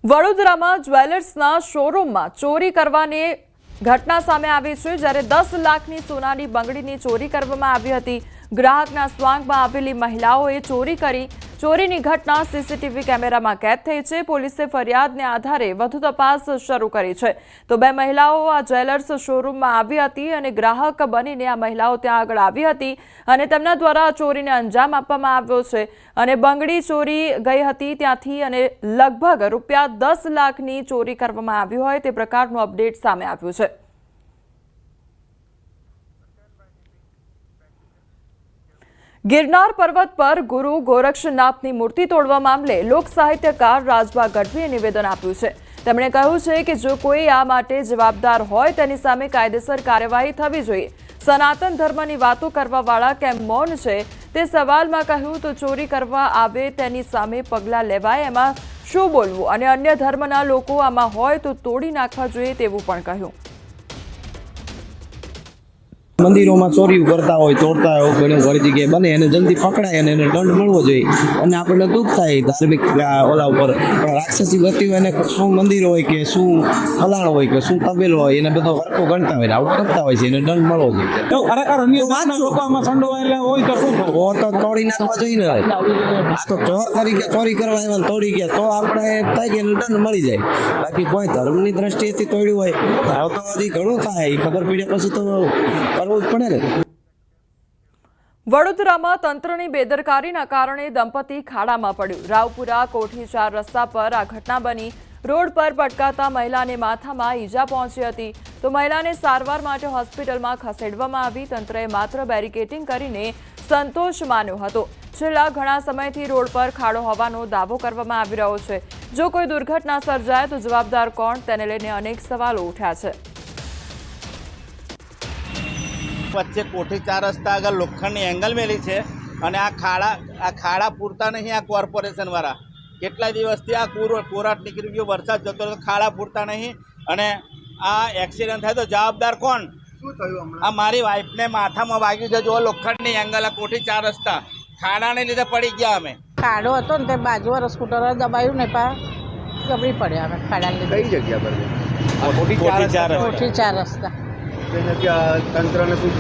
વડોદરામાં જ્વેલર્સના શોરૂમમાં ચોરી કરવાની ઘટના સામે આવી છે, જ્યારે 10 લાખની સોનાની બંગડીની ચોરી કરવામાં આવી હતી। ગ્રાહકના સ્વાંગમાં આવેલી મહિલાઓએ ચોરી કરી। ચોરીની ઘટના સીસીટીવી કેમેરામાં કેદ થઈ છે। પોલીસે ફરિયાદને આધારે વધુ તપાસ શરૂ કરી છે। તો બે મહિલાઓ આ જ્વેલર્સ શોરૂમમાં આવી હતી અને ગ્રાહક બનીને આ મહિલાઓ ત્યાં આગળ આવી હતી અને તેમના દ્વારા ચોરીને અંજામ આપવામાં આવ્યો છે અને બંગડી ચોરી ગઈ હતી ત્યાંથી અને લગભગ રૂપિયા 10 લાખની ચોરી કરવામાં આવી હોય તે પ્રકારનું અપડેટ સામે આવ્યું છે। गिरनार पर्वत पर गुरु गोरक्षनाथनी मूर्ति तोड़वा मामले लोक साहित्यकार राजबा गढ़वीए निवेदन आप्युं छे। તેમણે કહ્યું છે કે જો કોઈ આ માટે જવાબદાર હોય તેની સામે કાયદેસર કાર્યવાહી થવી જોઈએ। સનાતન ધર્મની વાતો કરવાવાળા કેમ મૌન છે તે સવાલમાં કહ્યું તો ચોરી કરવા આવે તેની સામે પગલાં લેવાય એમાં શું બોલવું અને અન્ય ધર્મના લોકો આમાં હોય તો તોડી નાખવા જોઈએ તેવું પણ કહ્યું। મંદિરોમાં ચોરી કરતા હોય તોડતા હોય ઘણી જગ્યાએ બને એને જલ્દી પકડાય અને એને દંડ મળવો જોઈએ અને આપણને દુઃખ થાય ધાર્મિક ઓલા ઉપર પણ રાક્ષસી ગતિ હોય એને શું મંદિર હોય કે શું ફલાણ હોય કે શું તબેલો હોય એને બધો વર્કો ગણતા હોય આવું કરતા હોય છે એને દંડ મળવો જોઈએ તો તોડી નાખવા જોઈએ ને તો ચોર તરીકે ચોરી કરવા આવ્યા તોડી ગયા તો આપણે થાય કે એને દંડ મળી જાય બાકી કોઈ ધર્મની દ્રષ્ટિએથી તોડ્યું હોય તો હજી ઘણું થાય ખબર પડ્યા પછી તો વડોદરામાં તંત્રની બેદરકારીના કારણે દંપતી ખાડામાં પડ્યું। રાવપુરા કોઠી 4 રસ્તા પર આ ઘટના બની। રોડ પર પટકાતા મહિલાને માથામાં ઈજા પહોંચી હતી તો મહિલાને સારવાર માટે હોસ્પિટલમાં ખસેડવામાં આવી। તંત્રએ માત્ર બેરિકેડિંગ કરીને સંતોષ માન્યો હતો। છેલ્લા ઘણા સમયથી રોડ પર ખાડો હોવાનો દાવો કરવામાં આવી રહ્યો છે। જો કોઈ દુર્ઘટના સર્જાય તો જવાબદાર કોણ તેને લઈને અનેક સવાલો ઉઠ્યા છે। વચ્ચે કોઠી 4 રસ્તા આગળ લોખંડની એંગલ મેલી છે અને આ ખાડા પૂરતા નહીં। આ કોર્પોરેશન વાળા કેટલા દિવસથી આ કોરાટ નીકળી ગયો, વરસાદ જતો તો ખાડા પૂરતા નહીં અને આ એક્સિડન્ટ થાય તો જવાબદાર કોણ? શું થયું? આ મારી વાઈફને માથામાં વાગ્યું છે। જો લોખંડની એંગલ આ કોઠી 4 રસ્તા ખાડાને લીધે પડી ગયા અમે। ખાડો હતો ને તે બાજુવાળા સ્કૂટર દબાયું ને ગબડી પડ્યા અમે ખાડા લીધે। કઈ જગ્યા પર કોઠી 4 રસ્તા તંત્રને શું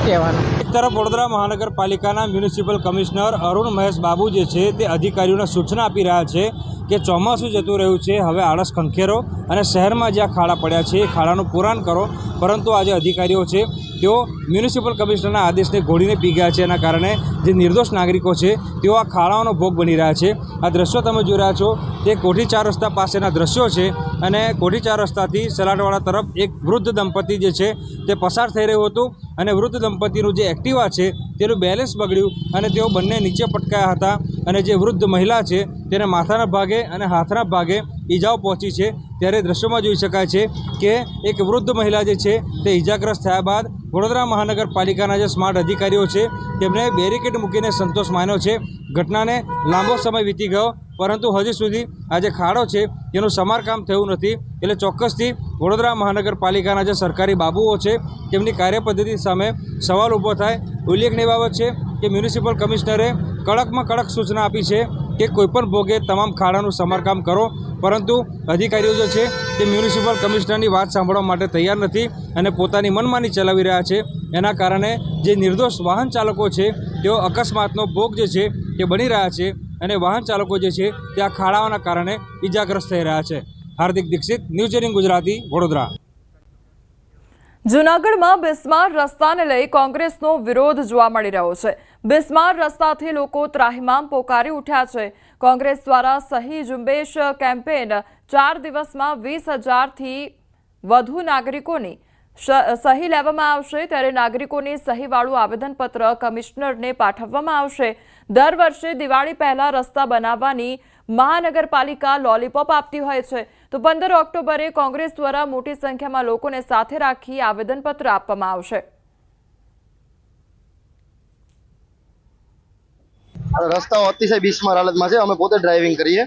કહેવાનું? એક તરફ વડોદરા મહાનગરપાલિકાના મ્યુનિસિપલ કમિશનર અરુણ મહેશ બાબુ જે છે તે અધિકારીઓને સૂચના આપી રહ્યા છે કે ચોમાસું જતું રહ્યું છે, હવે આળસ ખંખેરો અને શહેરમાં જ્યાં ખાડા પડ્યા છે એ ખાડાનું પુરાણ કરો। પરંતુ આજે અધિકારીઓ છે તેઓ મ્યુનિસિપલ કમિશનરના આદેશને ઘોડીને પી ગયા છે। એના કારણે જે નિર્દોષ નાગરિકો છે તેઓ આ ખાડાઓનો ભોગ બની રહ્યા છે। આ દ્રશ્યો તમે જોઈ રહ્યા છો તે કોઠી 4 રસ્તા પાસેના દ્રશ્યો છે અને કોઠી 4 રસ્તાથી સલાટવાડા તરફ એક વૃદ્ધ દંપતી જે છે તે પસાર થઈ રહ્યું હતું અને વૃદ્ધ દંપતીનું જે એક્ટિવા છે તેનું બેલેન્સ બગડ્યું અને તેઓ બંને નીચે પટકાયા હતા અને જે વૃદ્ધ મહિલા છે તેને માથાના ભાગે અને હાથના ભાગે ઈજાઓ પહોંચી છે। ત્યારે દ્રશ્યોમાં જોઈ શકાય છે કે એક વૃદ્ધ મહિલા જે છે તે ઈજાગ્રસ્ત થયા બાદ વડોદરા મહાનગરપાલિકાના જે સ્માર્ટ અધિકારીઓ છે તેમણે બેરિકેડ મૂકીને સંતોષ માન્યો છે। ઘટનાને લાંબો સમય વીતી ગયો પરંતુ હજી સુધી આ જે ખાડો છે તેનું સમારકામ થયું નથી। એટલે ચોક્કસથી વડોદરા મહાનગરપાલિકાના જે સરકારી બાબુઓ છે તેમની કાર્યપદ્ધતિ સામે સવાલ ઊભો થાય। ઉલ્લેખનીય બાબત છે કે મ્યુનિસિપલ કમિશનરે કડકમાં કડક સૂચના આપી છે કે કોઈપણ ભોગે તમામ ખાડાનું સમારકામ કરો, પરંતુ અધિકારીઓ જે છે તે મ્યુનિસિપલ કમિશનરની વાત સાંભળવા માટે તૈયાર નથી અને પોતાની મનમાની ચલાવી રહ્યા છે। એના કારણે જે નિર્દોષ વાહન ચાલકો છે તેઓ અકસ્માતનો ભોગ જે છે તે બની રહ્યા છે અને વાહન ચાલકો જે છે તે આ ખાડાઓના કારણે ઈજાગ્રસ્ત થઈ રહ્યા છે। હાર્દિક દીક્ષિત, ન્યૂઝ 18 ગુજરાતી, વડોદરા। જૂનાગઢમાં બિસ્માર રસ્તાને લઈ કોંગ્રેસનો વિરોધ જોવા મળી રહ્યો છે। બિસ્માર રસ્તાથી લોકો ત્રાહિમામ પોકારી ઉઠ્યા છે। કોંગ્રેસ દ્વારા સહી ઝુંબેશ કેમ્પેન 4 દિવસમાં 20,000થી વધુ નાગરિકોની સહી લેવામાં આવશે। ત્યારે નાગરિકોની સહીવાળું આવેદનપત્ર કમિશનરને પાઠવવામાં આવશે। દર વર્ષે દિવાળી પહેલા રસ્તા બનાવવાની મહાનગરપાલિકા લોલીપોપ આપતી હોય છે તો 15 ઓક્ટોબરે કોંગ્રેસ દ્વારા મોટી સંખ્યામાં લોકોને સાથે રાખી આવેદનપત્ર આપવામાં આવશે। રસ્તાઓ અતિશય બિસ્માર હાલતમાં છે। અમે પોતે ડ્રાઇવિંગ કરીએ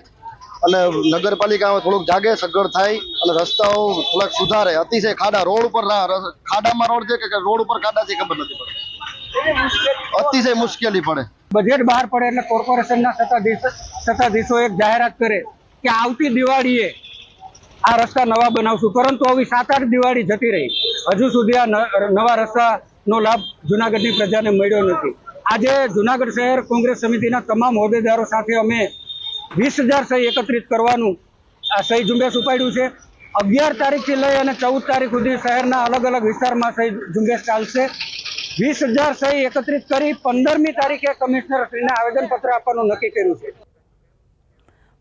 અને નગરપાલિકામાં થોડુંક જાગે સગવડ થાય અને રસ્તાઓ થોડાક સુધારે। અતિશય ખાડા રોડ ઉપર ખાડામાં રોડ છે કે રોડ ઉપર ખાડા છે ખબર નથી પડતી। અતિશય મુશ્કેલી પડે। બજેટ બહાર પડે એટલે કોર્પોરેશનના સત્તાધીશો એક જાહેરાત કરે કે આવતી દિવાળીએ આ રસ્તા નવા બનાવશું, પરંતુ હવે 7-8 દિવાળી જતી રહી, હજુ સુધી આ નવા રસ્તાનો લાભ જુનાગઢની પ્રજાને મળ્યો નથી. આજે જુનાગઢ શહેર કોંગ્રેસ સમિતિના તમામ હોદ્દેદારો સાથે અમે 20,000 સહી એકત્રિત કરવાનું આ સહી ઝુંબેશ ઉપાડ્યું છે. 11 તારીખથી લઈ અને 14 તારીખ સુધી શહેરના અલગ અલગ વિસ્તારમાં સહી ઝુંબેશ ચાલશે. 20,000 સહી એકત્રિત કરી 15મી તારીખે કમિશનરશ્રીને આવેદનપત્ર આપવાનું નક્કી કર્યું છે.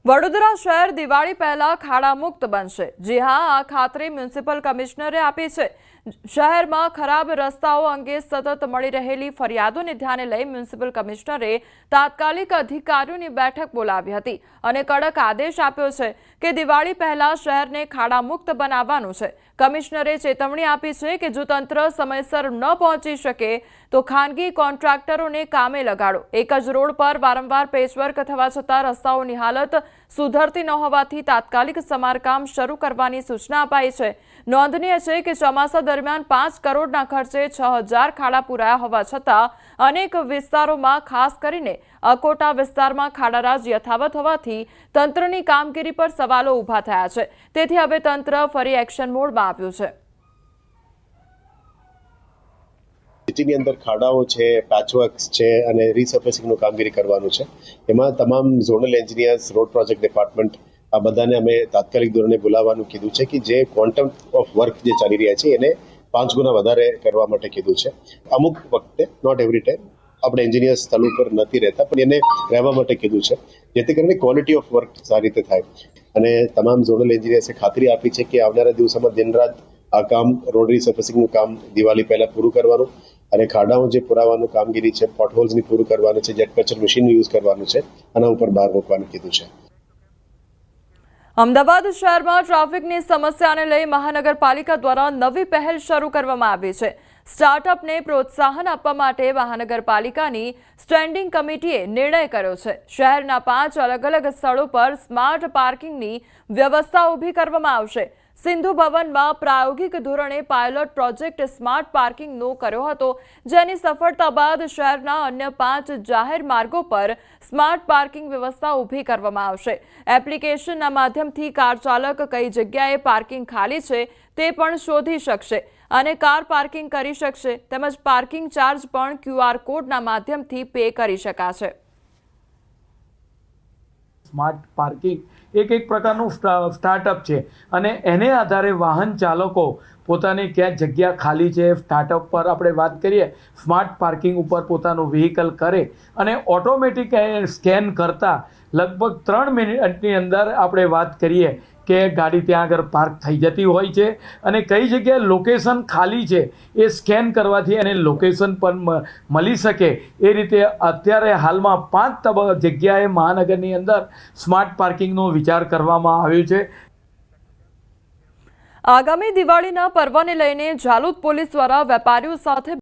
વડોદરા શહેર દિવાળી પહેલા ખાડા મુક્ત બનશે. જી હા, આ ખાતરી મ્યુનિસિપલ કમિશનરે આપી છે. શહેરમાં ખરાબ રસ્તાઓ અંગે સતત મળી રહેલી ફરિયાદોને ધ્યાને લઈ મ્યુનિસિપલ કમિશનરે તાત્કાલિક અધિકારીઓની બેઠક બોલાવી હતી અને કડક આદેશ આપ્યો છે કે દિવાળી પહેલા શહેરને ખાડા મુક્ત બનાવવાનું છે. કમિશનરે ચેતવણી આપી છે કે જો તંત્ર સમયસર ન પહોંચી શકે તો ખાનગી કોન્ટ્રાક્ટરોને કામે લગાડો. એક જ રોડ પર વારંવાર પેચવર્ક થવા છતાં રસ્તાઓની હાલત સુધરતી ન હોવાથી તાત્કાલિક સમારકામ શરૂ કરવાની સૂચના અપાઈ છે. નોંધનીય છે કે ચોમાસા દરમિયાન 5 કરોડના ખર્ચે 6,000 ખાડા પૂરાયા હોવા છતાં અનેક વિસ્તારોમાં, ખાસ કરીને અકોટા વિસ્તારમાં ખાડારાજ યથાવત હોવાથી તંત્રની કામગીરી પર સવાલો ઊભા થયા છે. તેથી હવે તંત્ર ફરી એક્શન મોડમાં આવ્યું છે. સિટીની અંદર ખાડાઓ છે, પેચવર્ક્સ છે અને રીસર્ફેસિંગનું કામગીરી કરવાનું છે. એમાં તમામ zonal engineers, road project department આ બધાને અમે તાત્કાલિક ધોરણે બોલાવવાનું કીધું છે કે જે ક્વોન્ટમ ઓફ વર્ક જે ચાલી રહ્યા છે એને 5 ગુણા વધારે કરવા માટે કીધું છે. અમુક વખતે, નોટ એવરી ટાઈમ, આપણે એન્જિનિયર્સ સ્થળ ઉપર નથી રહેતા, પણ એને રહેવા માટે કીધું છે, જેથી કરીને ક્વોલિટી ઓફ વર્ક સારી રીતે થાય. અને તમામ ઝોનલ એન્જિનિયર્સે ખાતરી આપી છે કે આવનારા દિવસોમાં દિનરાત આ કામ, રોડ રીસર્ફેસિંગનું કામ દિવાળી પહેલા પૂરું કરવાનું અને ખાડાઓ જે પુરાવાનું કામગીરી છે, પોટહોલ્સની પૂરું કરવાનું છે, જેટ કલ્ચર મશીનનું યુઝ કરવાનું છે, આના ઉપર ભાર મૂકવાનું કીધું છે. અમદાવાદ શહેરમાં ટ્રાફિકની સમસ્યાને લઈ મહાનગરપાલિકા દ્વારા નવી પહેલ શરૂ કરવામાં આવી છે. સ્ટાર્ટઅપને પ્રોત્સાહન આપવા માટે મહાનગરપાલિકાની સ્ટેન્ડિંગ કમિટીએ નિર્ણય કર્યો છે. શહેરના 5 અલગ અલગ સ્થળો પર સ્માર્ટ પાર્કિંગની વ્યવસ્થા ઊભી કરવામાં આવશે. સિંધુ ભવનમાં પ્રાયોગિક ધોરણે પાયલોટ પ્રોજેક્ટ સ્માર્ટ પાર્કિંગનો કર્યો હતો, જેની સફળતા બાદ શહેરના અન્ય 5 જાહેર માર્ગો પર સ્માર્ટ પાર્કિંગ વ્યવસ્થા ઊભી કરવામાં આવશે. એપ્લિકેશનના માધ્યમથી કાર ચાલક કઈ જગ્યાએ પાર્કિંગ ખાલી છે તે પણ શોધી શકશે અને કાર પાર્કિંગ કરી શકશે. તેમજ પાર્કિંગ ચાર્જ પણ QR કોડના માધ્યમથી પે કરી શકાશે. સ્માર્ટ પાર્કિંગ એક પ્રકારનું સ્ટાર્ટઅપ છે અને એને આધારે વાહન ચાલકો પોતાની ક્યાં જગ્યા ખાલી છે, સ્ટાર્ટઅપ પર આપણે વાત કરીએ, સ્માર્ટ પાર્કિંગ ઉપર પોતાનું વ્હીકલ કરે અને ઓટોમેટિક સ્કેન કરતાં લગભગ 3 મિનિટની અંદર આપણે વાત કરીએ કે ગાડી ત્યાં આગળ પાર્ક થઈ જતી હોય છે અને કઈ જગ્યાએ લોકેશન ખાલી છે એ સ્કેન કરવાથી એને લોકેશન પણ મળી શકે. એ રીતે અત્યારે હાલમાં 5 જગ્યાએ મહાનગરની અંદર સ્માર્ટ પાર્કિંગનો વિચાર કરવામાં આવ્યો છે. આગામી દિવાળીના પર્વને લઈને ઝાલોદ પોલીસ દ્વારા વેપારીઓ સાથે